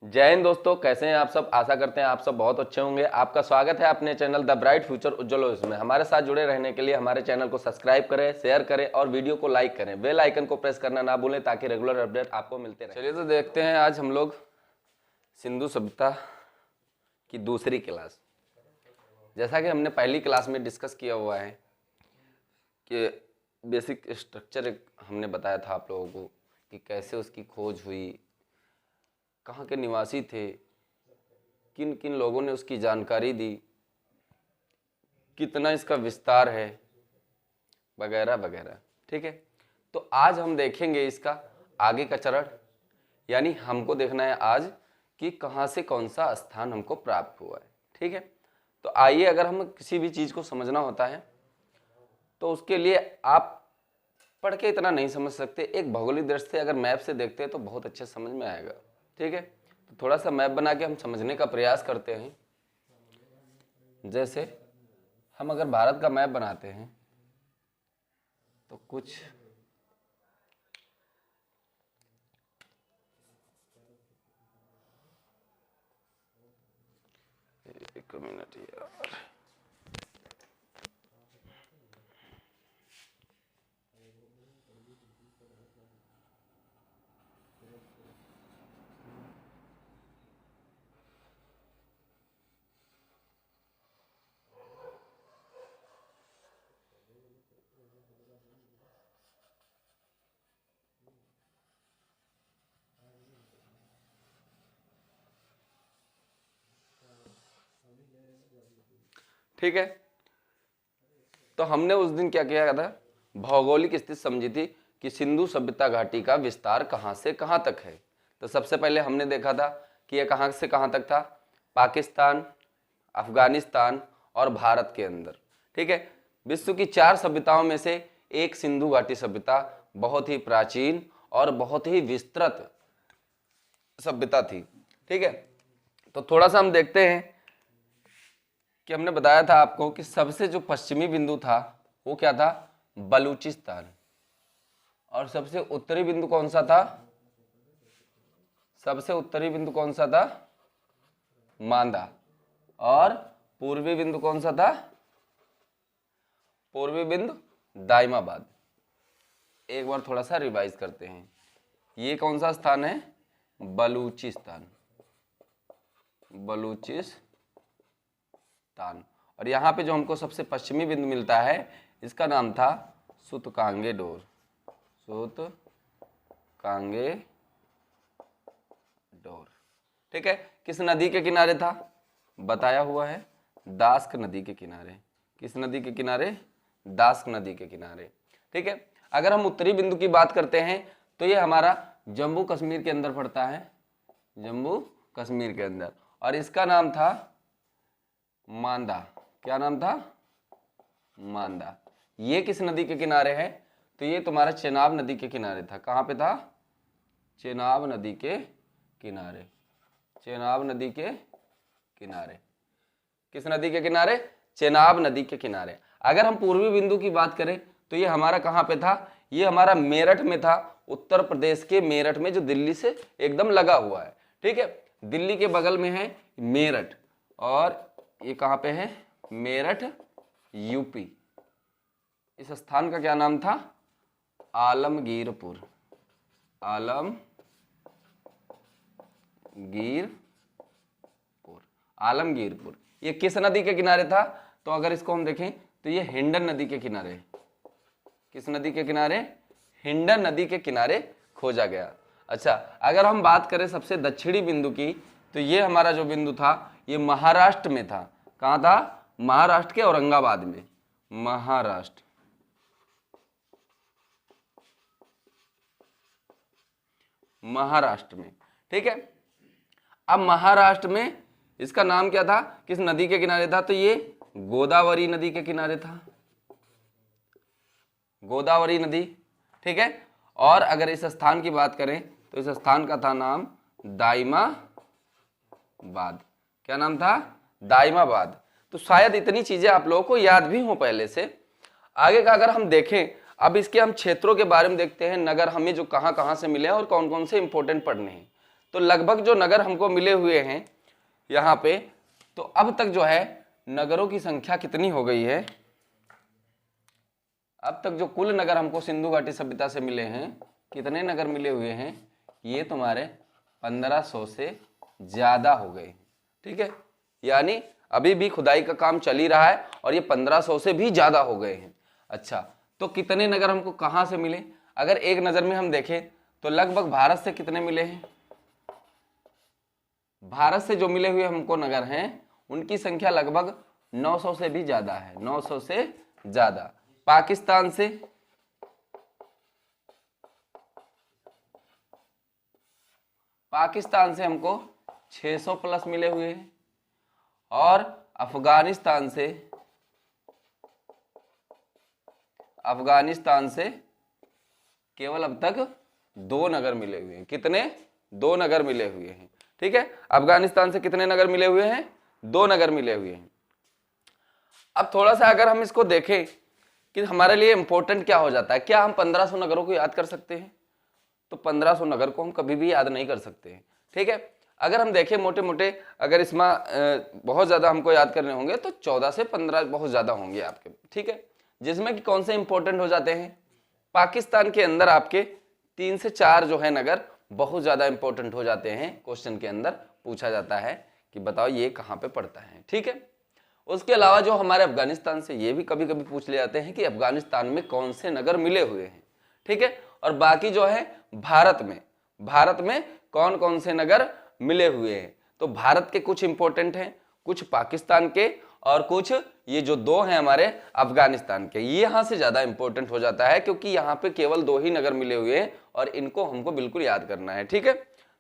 जय हिंद दोस्तों, कैसे हैं आप सब। आशा करते हैं आप सब बहुत अच्छे होंगे। आपका स्वागत है अपने चैनल द ब्राइट फ्यूचर उज्जवल भविष्य में। हमारे साथ जुड़े रहने के लिए हमारे चैनल को सब्सक्राइब करें, शेयर करें और वीडियो को लाइक करें। बेल आइकन को प्रेस करना ना भूलें ताकि रेगुलर अपडेट आपको मिलते रहे। चलिए तो देखते हैं आज हम लोग सिंधु सभ्यता की दूसरी क्लास। जैसा कि हमने पहली क्लास में डिस्कस किया हुआ है कि बेसिक स्ट्रक्चर हमने बताया था आप लोगों को कि कैसे उसकी खोज हुई, कहाँ के निवासी थे, किन किन लोगों ने उसकी जानकारी दी, कितना इसका विस्तार है, वगैरह वगैरह। ठीक है, तो आज हम देखेंगे इसका आगे का चरण, यानी हमको देखना है आज कि कहाँ से कौन सा स्थान हमको प्राप्त हुआ है। ठीक है, तो आइए, अगर हम किसी भी चीज़ को समझना होता है तो उसके लिए आप पढ़ के इतना नहीं समझ सकते, एक भौगोलिक दृष्टि से अगर मैप से देखते हैं तो बहुत अच्छे समझ में आएगा। ठीक है, तो थोड़ा सा मैप बना के हम समझने का प्रयास करते हैं। जैसे हम अगर भारत का मैप बनाते हैं तो कुछ एक मिनट यार, ठीक है। तो हमने उस दिन क्या किया था, भौगोलिक स्थिति समझी थी कि सिंधु सभ्यता घाटी का विस्तार कहां से कहां तक है। तो सबसे पहले हमने देखा था कि यह कहां से कहां तक था, पाकिस्तान, अफगानिस्तान और भारत के अंदर। ठीक है, विश्व की 4 सभ्यताओं में से एक सिंधु घाटी सभ्यता बहुत ही प्राचीन और बहुत ही विस्तृत सभ्यता थी। ठीक है, तो थोड़ा सा हम देखते हैं कि हमने बताया था आपको कि सबसे जो पश्चिमी बिंदु था वो क्या था, बलूचिस्तान। और सबसे उत्तरी बिंदु कौन सा था, सबसे उत्तरी बिंदु कौन सा था, मांदा। और पूर्वी बिंदु कौन सा था, पूर्वी बिंदु दाइमाबाद। एक बार थोड़ा सा रिवाइज करते हैं, ये कौन सा स्थान है, बलूचिस्तान, बलूचिस्तान। और यहाँ पे जो हमको सबसे पश्चिमी बिंदु मिलता है इसका नाम था सुतकांगे डोर, सुतकांगे डोर। ठीक है, किस नदी के किनारे था, बताया हुआ है, दास्क नदी के किनारे। किस नदी के किनारे, दास्क नदी के किनारे। ठीक है, अगर हम उत्तरी बिंदु की बात करते हैं तो ये हमारा जम्मू कश्मीर के अंदर पड़ता है, जम्मू कश्मीर के अंदर। और इसका नाम था मांदा। क्या नाम था, मांदा। ये किस नदी के किनारे है, तो ये तुम्हारा चेनाब नदी के किनारे था। कहाँ पे था, चेनाब नदी के किनारे, चेनाब नदी के किनारे। किस नदी के किनारे, चेनाब नदी के किनारे। अगर हम पूर्वी बिंदु की बात करें तो ये हमारा कहाँ पे था, ये हमारा मेरठ में था, उत्तर प्रदेश के मेरठ में, जो दिल्ली से एकदम लगा हुआ है। ठीक है, दिल्ली के बगल में है मेरठ, और ये कहाँ पे है, मेरठ, यूपी। इस स्थान का क्या नाम था, आलमगीरपुर, आलमगीरपुर। ये किस नदी के किनारे था, तो अगर इसको हम देखें तो ये हिंडन नदी के किनारे। किस नदी के किनारे, हिंडन नदी के किनारे खोजा गया। अच्छा, अगर हम बात करें सबसे दक्षिणी बिंदु की तो ये हमारा जो बिंदु था ये महाराष्ट्र में था। कहाँ था, महाराष्ट्र के औरंगाबाद में, महाराष्ट्र, महाराष्ट्र में। ठीक है, अब महाराष्ट्र में इसका नाम क्या था, किस नदी के किनारे था, तो ये गोदावरी नदी के किनारे था, गोदावरी नदी। ठीक है, और अगर इस स्थान की बात करें तो इस स्थान का था नाम दाइमाबाद। क्या नाम था, दाइमाबाद। तो शायद इतनी चीजें आप लोगों को याद भी हो पहले से। आगे का अगर हम देखें, अब इसके हम क्षेत्रों के बारे में देखते हैं, नगर हमें जो कहाँ कहाँ से मिले हैं और कौन कौन से इंपॉर्टेंट पढ़ने हैं। तो लगभग जो नगर हमको मिले हुए हैं यहाँ पे, तो अब तक जो है नगरों की संख्या कितनी हो गई है, अब तक जो कुल नगर हमको सिंधु घाटी सभ्यता से मिले हैं, कितने नगर मिले हुए हैं, ये तुम्हारे 1500 से ज्यादा हो गए। ठीक है, यानी अभी भी खुदाई का काम चल ही रहा है और ये 1500 से भी ज्यादा हो गए हैं। अच्छा, तो कितने नगर हमको कहां से मिले, अगर एक नजर में हम देखें तो लगभग भारत से कितने मिले हैं, भारत से जो मिले हुए हमको नगर हैं उनकी संख्या लगभग 900 से भी ज्यादा है, 900 से ज्यादा। पाकिस्तान से, पाकिस्तान से हमको 600 प्लस मिले हुए हैं और अफगानिस्तान से, अफगानिस्तान से केवल अब तक 2 नगर मिले हुए हैं। कितने, 2 नगर मिले हुए हैं। ठीक है, अफगानिस्तान से कितने नगर मिले हुए हैं, 2 नगर मिले हुए हैं। अब थोड़ा सा अगर हम इसको देखें कि हमारे लिए इंपॉर्टेंट क्या हो जाता है, क्या हम 1500 नगरों को याद कर सकते हैं, तो 1500 नगर को हम कभी भी याद नहीं कर सकते हैं। ठीक है, अगर हम देखें मोटे मोटे, अगर इसमें बहुत ज्यादा हमको याद करने होंगे तो 14 से 15 बहुत ज्यादा होंगे आपके। ठीक है, जिसमें कि कौन से इंपॉर्टेंट हो जाते हैं, पाकिस्तान के अंदर आपके 3 से 4 जो है नगर बहुत ज्यादा इंपॉर्टेंट हो जाते हैं। क्वेश्चन के अंदर पूछा जाता है कि बताओ ये कहाँ पे पड़ता है। ठीक है, उसके अलावा जो हमारे अफगानिस्तान से, ये भी कभी कभी पूछ ले जाते हैं कि अफगानिस्तान में कौन से नगर मिले हुए हैं। ठीक है, और बाकी जो है भारत में, भारत में कौन कौन से नगर मिले हुए हैं, तो भारत के कुछ इंपॉर्टेंट हैं, कुछ पाकिस्तान के और कुछ ये जो 2 हैं हमारे अफगानिस्तान के। ये यहाँ से ज्यादा इंपॉर्टेंट हो जाता है क्योंकि यहाँ पे केवल 2 ही नगर मिले हुए हैं और इनको हमको बिल्कुल याद करना है। ठीक है,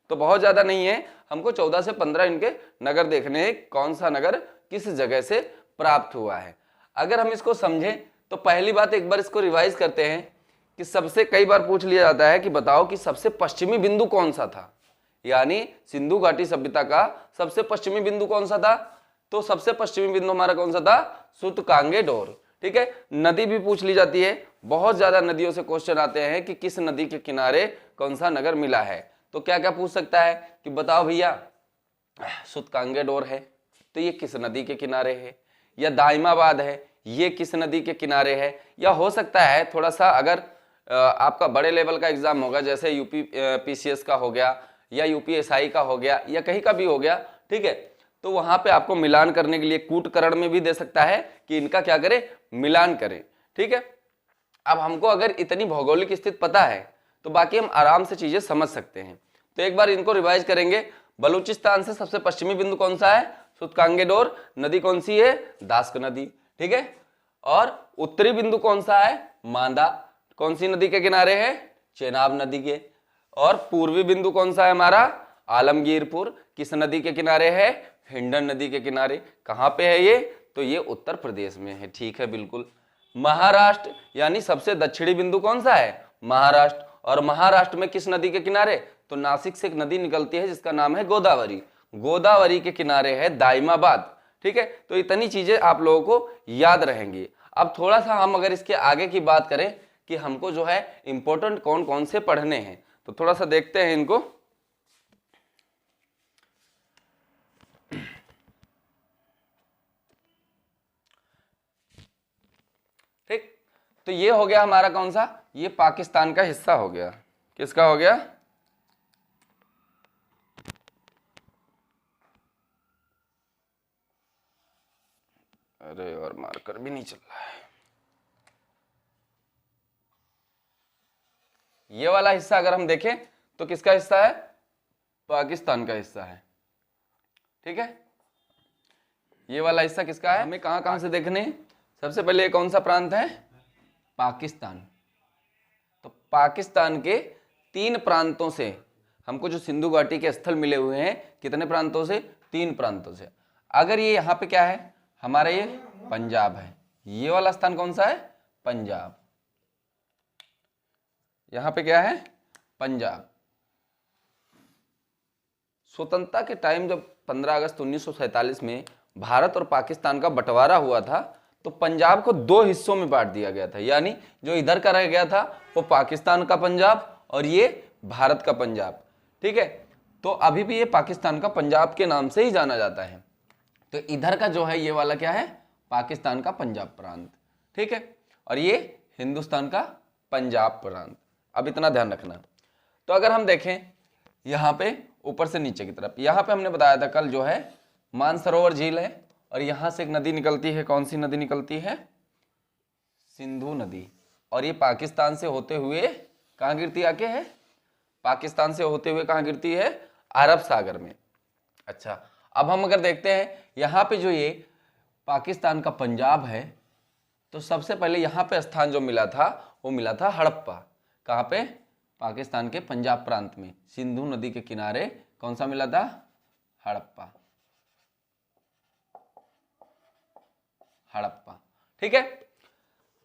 तो बहुत ज्यादा नहीं है, हमको 14 से 15 इनके नगर देखने हैं, कौन सा नगर किस जगह से प्राप्त हुआ है। अगर हम इसको समझें तो पहली बात एक बार इसको रिवाइज करते हैं कि सबसे कई बार पूछ लिया जाता है कि बताओ कि सबसे पश्चिमी बिंदु कौन सा था, यानी सिंधु घाटी सभ्यता का सबसे पश्चिमी बिंदु कौन सा था, तो सबसे पश्चिमी बिंदु हमारा कौन सा था, सूतकांगे डोर। ठीक है, नदी भी पूछ ली जाती है, बहुत ज्यादा नदियों से क्वेश्चन आते हैं कि किस नदी के किनारे कौन सा नगर मिला है, तो क्या क्या पूछ सकता है कि बताओ भैया सूतकांगे डोर है तो ये किस नदी के किनारे है, या दाइमाबाद है ये किस नदी के किनारे है, या हो सकता है थोड़ा सा अगर आपका बड़े लेवल का एग्जाम होगा जैसे यूपी पीसीएस का हो गया या यूपीएसआई का हो गया या कहीं का भी हो गया। ठीक है, तो वहां पे आपको मिलान करने के लिए कूटकरण में भी दे सकता है कि इनका क्या करें, मिलान करें। ठीक है, अब हमको अगर इतनी भौगोलिक स्थिति पता है तो बाकी हम आराम से चीजें समझ सकते हैं। तो एक बार इनको रिवाइज करेंगे। बलूचिस्तान से सबसे पश्चिमी बिंदु कौन सा है, सूतकांगे डोर। नदी कौन सी है, दास्क नदी। ठीक है, और उत्तरी बिंदु कौन सा है, मांदा। कौन सी नदी के किनारे है, चेनाब नदी के। और पूर्वी बिंदु कौन सा है हमारा, आलमगीरपुर। किस नदी के किनारे है, हिंडन नदी के किनारे। कहां पे है ये, तो ये उत्तर प्रदेश में है। ठीक है, बिल्कुल। महाराष्ट्र यानी सबसे दक्षिणी बिंदु कौन सा है, महाराष्ट्र। और महाराष्ट्र में किस नदी के किनारे, तो नासिक से एक नदी निकलती है जिसका नाम है गोदावरी। गोदावरी के किनारे है दाइमाबाद। ठीक है, तो इतनी चीजें आप लोगों को याद रहेंगी। अब थोड़ा सा हम अगर इसके आगे की बात करें कि हमको जो है इंपॉर्टेंट कौन कौन से पढ़ने हैं, तो थोड़ा सा देखते हैं इनको। ठीक, तो ये हो गया हमारा कौन सा, ये पाकिस्तान का हिस्सा हो गया। किसका हो गया, अरे और मार्कर भी नहीं चल रहा है। ये वाला हिस्सा अगर हम देखें तो किसका हिस्सा है, पाकिस्तान का हिस्सा है। ठीक है, ये वाला हिस्सा किसका है, हमें कहां कहां से देखने हैं। सबसे पहले कौन सा प्रांत है, पाकिस्तान। तो पाकिस्तान के 3 प्रांतों से हमको जो सिंधु घाटी के स्थल मिले हुए हैं, कितने प्रांतों से, 3 प्रांतों से। अगर ये यहाँ पे क्या है हमारा, ये पंजाब है। ये वाला स्थान कौन सा है, पंजाब। यहां पे क्या है, पंजाब। स्वतंत्रता के टाइम जब 15 अगस्त 1947 में भारत और पाकिस्तान का बंटवारा हुआ था तो पंजाब को 2 हिस्सों में बांट दिया गया था। यानी जो इधर का रह गया था वो पाकिस्तान का पंजाब और ये भारत का पंजाब। ठीक है, तो अभी भी ये पाकिस्तान का पंजाब के नाम से ही जाना जाता है। तो इधर का जो है ये वाला क्या है, पाकिस्तान का पंजाब प्रांत, ठीक है, और ये हिंदुस्तान का पंजाब प्रांत। अब इतना ध्यान रखना। तो अगर हम देखें यहाँ पे ऊपर से नीचे की तरफ, यहाँ पे हमने बताया था कल जो है मानसरोवर झील है, और यहाँ से एक नदी निकलती है। कौन सी नदी निकलती है? सिंधु नदी। और ये पाकिस्तान से होते हुए कहाँ गिरती आके है? पाकिस्तान से होते हुए कहाँ गिरती है? अरब सागर में। अच्छा, अब हम अगर देखते हैं यहाँ पे जो ये पाकिस्तान का पंजाब है, तो सबसे पहले यहाँ पे स्थान जो मिला था वो मिला था हड़प्पा। कहाँ पे? पाकिस्तान के पंजाब प्रांत में सिंधु नदी के किनारे कौन सा मिला था? हड़प्पा। हड़प्पा, ठीक है।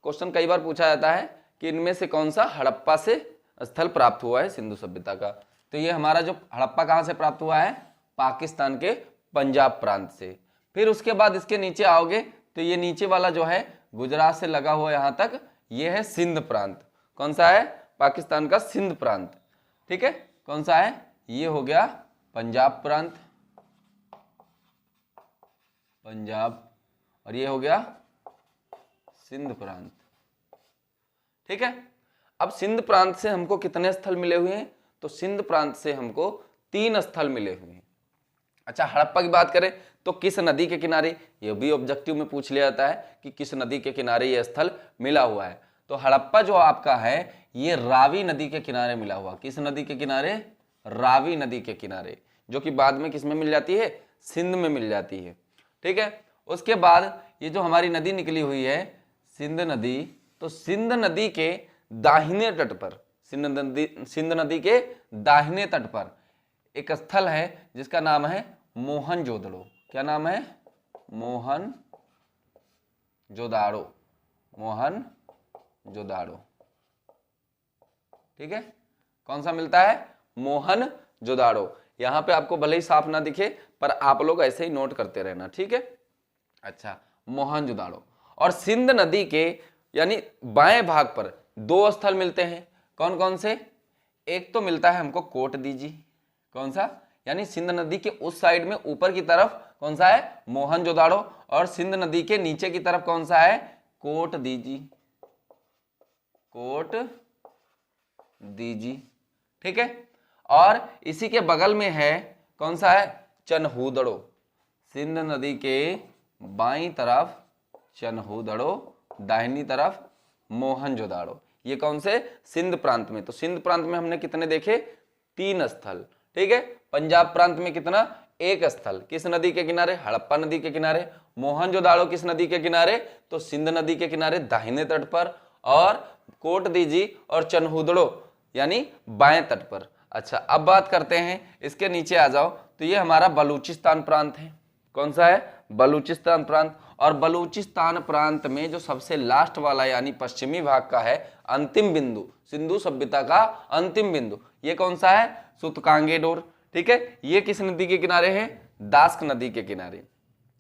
क्वेश्चन कई बार पूछा जाता है कि इनमें से कौन सा हड़प्पा से स्थल प्राप्त हुआ है सिंधु सभ्यता का। तो ये हमारा जो हड़प्पा कहाँ से प्राप्त हुआ है? पाकिस्तान के पंजाब प्रांत से। फिर उसके बाद इसके नीचे आओगे तो ये नीचे वाला जो है गुजरात से लगा हुआ यहाँ तक, ये है सिंध प्रांत। कौन सा है? पाकिस्तान का सिंध प्रांत, ठीक है। कौन सा है? ये हो गया पंजाब प्रांत, पंजाब, और ये हो गया सिंध प्रांत, ठीक है। अब सिंध प्रांत से हमको कितने स्थल मिले हुए हैं? तो सिंध प्रांत से हमको 3 स्थल मिले हुए हैं। अच्छा, हड़प्पा की बात करें तो किस नदी के किनारे? ये भी ऑब्जेक्टिव में पूछ लिया जाता है कि किस नदी के किनारे ये स्थल मिला हुआ है। तो हड़प्पा जो आपका है ये रावी नदी के किनारे मिला हुआ। किस नदी के किनारे? रावी नदी के किनारे, जो कि बाद में किस में मिल जाती है? सिंध में मिल जाती है, ठीक है। उसके बाद ये जो हमारी नदी निकली हुई है सिंध नदी, तो सिंध नदी के दाहिने तट पर, सिंध नदी के दाहिने तट पर एक स्थल है जिसका नाम है मोहनजोदड़ो। क्या नाम है? मोहनजोदाड़ो, मोहनजोदाड़ो, ठीक है। कौन सा मिलता है? मोहनजोदाड़ो। यहां पे आपको भले ही साफ ना दिखे पर आप लोग ऐसे ही नोट करते रहना, ठीक है। अच्छा, मोहनजोदाड़ो। और सिंध नदी के यानी बाएं भाग पर 2 स्थल मिलते हैं। कौन कौन से? एक तो मिलता है हमको कोट दीजी। कौन सा? यानी सिंध नदी के उस साइड में ऊपर की तरफ कौन सा है? मोहनजोदाड़ो। और सिंध नदी के नीचे की तरफ कौन सा है? कोट दीजी, कोट दीजी, ठीक है। और इसी के बगल में है कौन सा है? चनहूदड़ो। सिंध नदी के बाईं तरफ चनहूदड़ो, दाहिनी तरफ मोहनजोदाड़ो। ये कौन से? सिंध प्रांत में। तो सिंध प्रांत में हमने कितने देखे? 3 स्थल, ठीक है। पंजाब प्रांत में कितना? 1 स्थल। किस नदी के किनारे? हड़प्पा नदी के किनारे। मोहनजोदाड़ो किस नदी के किनारे? तो सिंध नदी के किनारे दाहिने तट पर। और कोट दीजी और चनहूदड़ो यानी बाएं तट पर। अच्छा, अब बात करते हैं इसके नीचे आ जाओ तो ये हमारा बलूचिस्तान प्रांत है। कौन सा है? बलूचिस्तान प्रांत। और बलूचिस्तान प्रांत में जो सबसे लास्ट वाला यानी पश्चिमी भाग का है अंतिम बिंदु, सिंधु सभ्यता का अंतिम बिंदु, ये कौन सा है? सूतकांगेडोर, ठीक है। ये किस नदी के किनारे है? दास्क नदी के किनारे।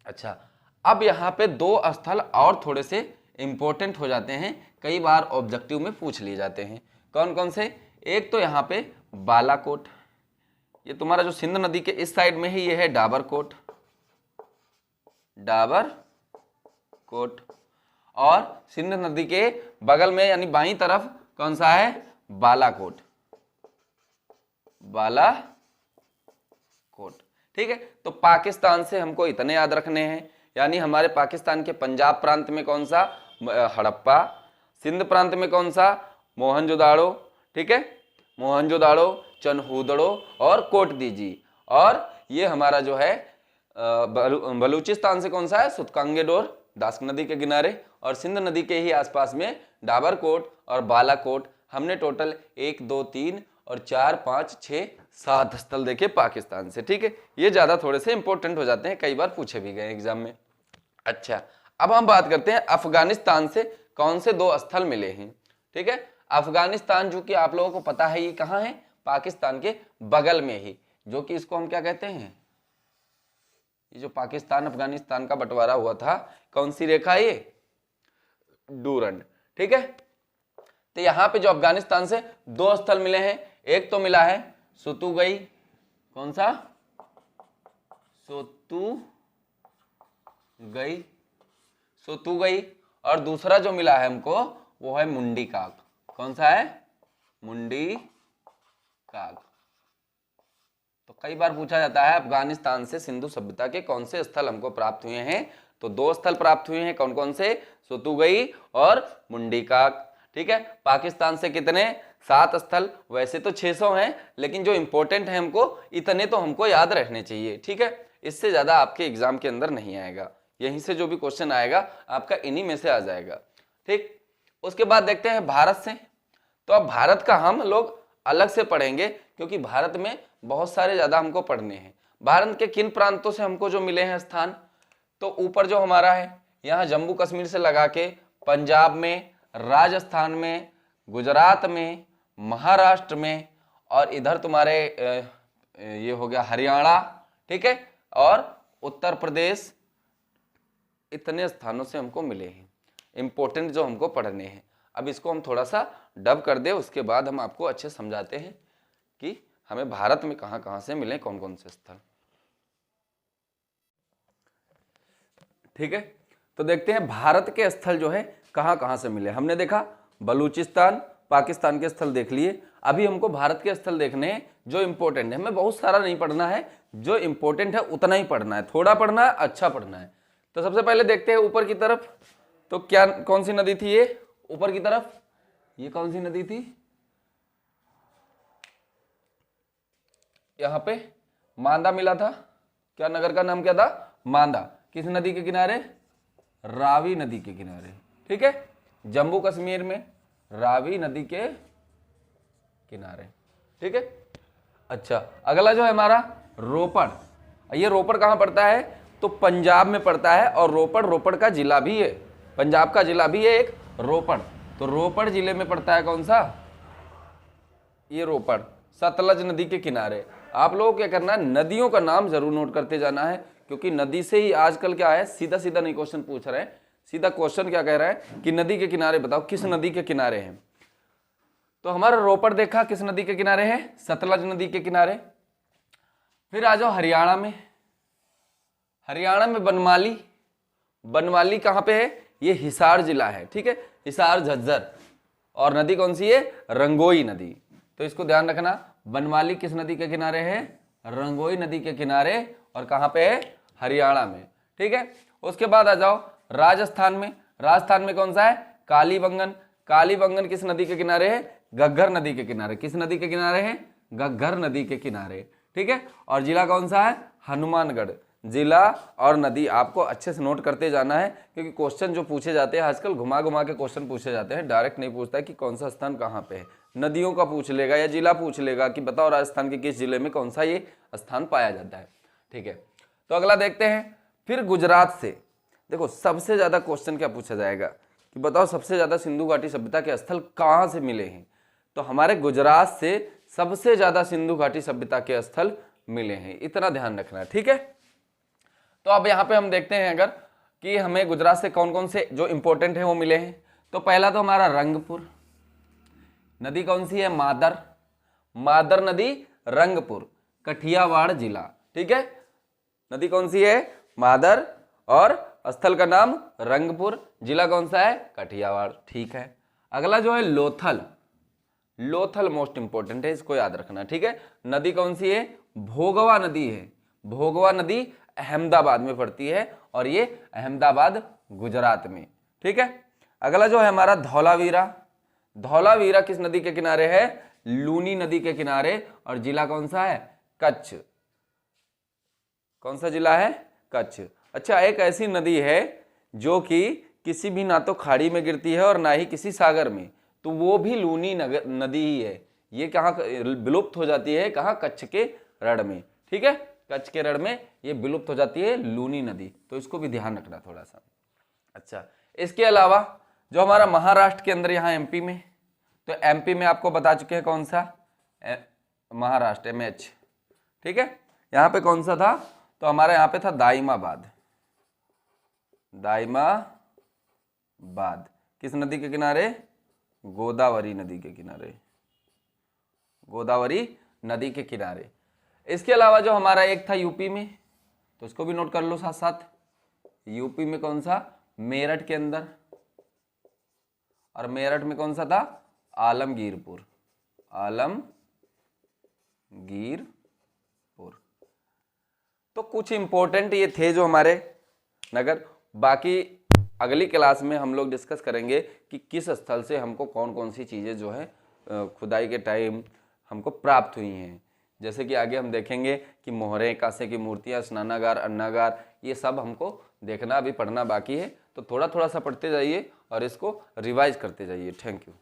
अच्छा, अब यहाँ पे 2 स्थल और थोड़े से इंपॉर्टेंट हो जाते हैं, कई बार ऑब्जेक्टिव में पूछ लिए जाते हैं। कौन कौन से? एक तो यहाँ पे बालाकोट, ये तुम्हारा जो सिंध नदी के इस साइड में ही ये है डाबरकोट, डाबरकोट। और सिंध नदी के बगल में यानी बाईं तरफ कौन सा है? बालाकोट, बालाकोट, ठीक है। तो पाकिस्तान से हमको इतने याद रखने हैं, यानी हमारे पाकिस्तान के पंजाब प्रांत में कौन सा? हड़प्पा। सिंध प्रांत में कौन सा? मोहनजोदाड़ो, ठीक है। मोहनजोदाड़ो, चनहूदड़ो और कोट दीजी। और ये हमारा जो है बलूचिस्तान से कौन सा है? सूतकांगेडोर, दास्क नदी के किनारे। और सिंध नदी के ही आसपास में डाबरकोट और बालाकोट। हमने टोटल 1 2 3 और 4 5 6 7 स्थल देखे पाकिस्तान से, ठीक है। ये ज्यादा थोड़े से इंपॉर्टेंट हो जाते हैं, कई बार पूछे भी गए एग्जाम में। अच्छा, अब हम बात करते हैं अफगानिस्तान से कौन से 2 स्थल मिले हैं, ठीक है। अफगानिस्तान जो कि आप लोगों को पता है ये कहाँ है? पाकिस्तान के बगल में ही, जो कि इसको हम क्या कहते हैं? ये जो पाकिस्तान अफगानिस्तान का बंटवारा हुआ था, कौन सी रेखा है ये? डूरंड, ठीक है। तो यहाँ पे जो अफगानिस्तान से 2 स्थल मिले हैं, एक तो मिला है सुतुगई, कौन सा? सोतू गई, सोतू गई। और दूसरा जो मिला है हमको वो है मुंडी काक। कौन सा है? मुंडी काक। तो कई बार पूछा जाता है अफगानिस्तान से सिंधु सभ्यता के कौन से स्थल हमको प्राप्त हुए हैं, तो 2 स्थल प्राप्त हुए हैं। कौन कौन से? सोतुगई और मुंडी काक। ठीक है। पाकिस्तान से कितने? 7 स्थल। वैसे तो 600 हैं, लेकिन जो इंपॉर्टेंट है हमको इतने तो हमको याद रखने चाहिए। ठीक है, इससे ज्यादा आपके एग्जाम के अंदर नहीं आएगा। यहीं से जो भी क्वेश्चन आएगा आपका इन्हीं में से आ जाएगा। ठीक। उसके बाद देखते हैं भारत से। तो अब भारत का हम लोग अलग से पढ़ेंगे, क्योंकि भारत में बहुत सारे ज्यादा हमको पढ़ने हैं। भारत के किन प्रांतों से हमको जो मिले हैं स्थान, तो ऊपर जो हमारा है यहाँ जम्मू कश्मीर से लगा के पंजाब में, राजस्थान में, गुजरात में, महाराष्ट्र में, और इधर तुम्हारे ये हो गया हरियाणा। ठीक है, और उत्तर प्रदेश। इतने स्थानों से हमको मिले हैं इंपॉर्टेंट जो हमको पढ़ने हैं। अब इसको हम थोड़ा सा डब कर दे, उसके बाद हम आपको अच्छे समझाते हैं कि हमें भारत में कहां कहां से मिले, कौन कौन से स्थल। ठीक है, तो देखते हैं भारत के स्थल जो है कहां कहां से मिले। हमने देखा बलूचिस्तान, पाकिस्तान के स्थल देख लिए। अभी हमको भारत के स्थल देखने हैं जो इंपॉर्टेंट है। हमें बहुत सारा नहीं पढ़ना है, जो इंपॉर्टेंट है उतना ही पढ़ना है। थोड़ा पढ़ना है, अच्छा पढ़ना है। तो सबसे पहले देखते हैं ऊपर की तरफ, तो क्या कौन सी नदी थी ये ऊपर की तरफ? ये कौन सी नदी थी? यहां पे मांदा मिला था। क्या नगर का नाम क्या था? मांदा। किस नदी के किनारे? रावी नदी के किनारे। ठीक है, जम्मू कश्मीर में रावी नदी के किनारे। ठीक है, अच्छा अगला जो है हमारा रोपड़। ये रोपड़ कहां पड़ता है? तो पंजाब में पड़ता है, और रोपड़ का जिला भी है, पंजाब का जिला भी है एक रोपड़। तो रोपड़ जिले में पड़ता है कौन सा? ये रोपड़, सतलज नदी के किनारे। आप लोगों को क्या करना है, नदियों का नाम जरूर नोट करते जाना है, क्योंकि नदी से ही आजकल क्या है, सीधा सीधा नहीं क्वेश्चन पूछ रहे हैं। सीधा क्वेश्चन क्या कह रहा है कि नदी के किनारे बताओ, किस नदी के किनारे हैं। तो हमारा रोपड़ देखा किस नदी के किनारे है? सतलज नदी के किनारे। फिर आ जाओ हरियाणा में। हरियाणा में बनमाली। बनमाली कहां पे है? ये हिसार जिला है। ठीक है, हिसार झज्जर। और नदी कौन सी है? रंगोई नदी। तो इसको ध्यान रखना, बनमाली किस नदी के किनारे है? रंगोई नदी के किनारे। और कहां पे है? हरियाणा में। ठीक है, उसके बाद आ जाओ राजस्थान में। राजस्थान में कौन सा है? कालीबंगन। कालीबंगन किस नदी के किनारे है? घग्गर नदी के किनारे। किस नदी के किनारे है? घग्गर नदी के किनारे। ठीक है, और जिला कौन सा है? हनुमानगढ़। जिला और नदी आपको अच्छे से नोट करते जाना है, क्योंकि क्वेश्चन जो पूछे जाते हैं आजकल घुमा घुमा के क्वेश्चन पूछे जाते हैं। डायरेक्ट नहीं पूछता है कि कौन सा स्थान कहाँ पे है। नदियों का पूछ लेगा या जिला पूछ लेगा कि बताओ राजस्थान के किस जिले में कौन सा ये स्थान पाया जाता है। ठीक है, तो अगला देखते हैं। फिर गुजरात से देखो सबसे ज्यादा क्वेश्चन क्या पूछा जाएगा कि बताओ सबसे ज्यादा सिंधु घाटी सभ्यता के स्थल कहाँ से मिले हैं। तो हमारे गुजरात से सबसे ज्यादा सिंधु घाटी सभ्यता के स्थल मिले हैं, इतना ध्यान रखना है। ठीक है, तो अब यहाँ पे हम देखते हैं अगर कि हमें गुजरात से कौन कौन से जो इंपॉर्टेंट है वो मिले हैं। तो पहला तो हमारा रंगपुर। नदी कौन सी है? मादर। मादर नदी रंगपुर, कठियावाड़ जिला। ठीक है, नदी कौन सी है? मादर, और स्थल का नाम रंगपुर, जिला कौन सा है? कठियावाड़। ठीक है, अगला जो है लोथल। लोथल मोस्ट इंपॉर्टेंट है, इसको याद रखना। ठीक है, नदी कौन सी है? भोगवा नदी है। भोगवा नदी अहमदाबाद में पड़ती है, और ये अहमदाबाद गुजरात में। ठीक है, अगला जो है हमारा धौलावीरा। धौलावीरा किस नदी के किनारे है? लूनी नदी के किनारे, और जिला कौन सा है? कच्छ। कौन सा जिला है? कच्छ। अच्छा, एक ऐसी नदी है जो कि किसी भी ना तो खाड़ी में गिरती है और ना ही किसी सागर में, तो वो भी लूनी नदी ही है। ये कहाँ विलुप्त हो जाती है? कहाँ? कच्छ के रण में। ठीक है, कच्छ के रण में ये विलुप्त हो जाती है लूनी नदी, तो इसको भी ध्यान रखना थोड़ा सा। अच्छा, इसके अलावा जो हमारा महाराष्ट्र के अंदर यहाँ एमपी में, तो एमपी में आपको बता चुके हैं कौन सा? महाराष्ट्र MH। ठीक है, यहाँ पे कौन सा था? तो हमारे यहाँ पे था दाइमाबाद। दाइमाबाद किस नदी के किनारे? गोदावरी नदी के किनारे। गोदावरी नदी के किनारे। इसके अलावा जो हमारा एक था यूपी में, तो इसको भी नोट कर लो साथ साथ। यूपी में कौन सा? मेरठ के अंदर, और मेरठ में कौन सा था? आलमगीरपुर, आलमगीरपुर। तो कुछ इंपॉर्टेंट ये थे जो हमारे नगर। बाकी अगली क्लास में हम लोग डिस्कस करेंगे कि किस स्थल से हमको कौन कौन सी चीज़ें जो है खुदाई के टाइम हमको प्राप्त हुई हैं। जैसे कि आगे हम देखेंगे कि मोहरें, कांसे की मूर्तियाँ, स्नानागार, अन्नागार, ये सब हमको देखना, अभी पढ़ना बाकी है। तो थोड़ा थोड़ा सा पढ़ते जाइए और इसको रिवाइज करते जाइए। Thank you.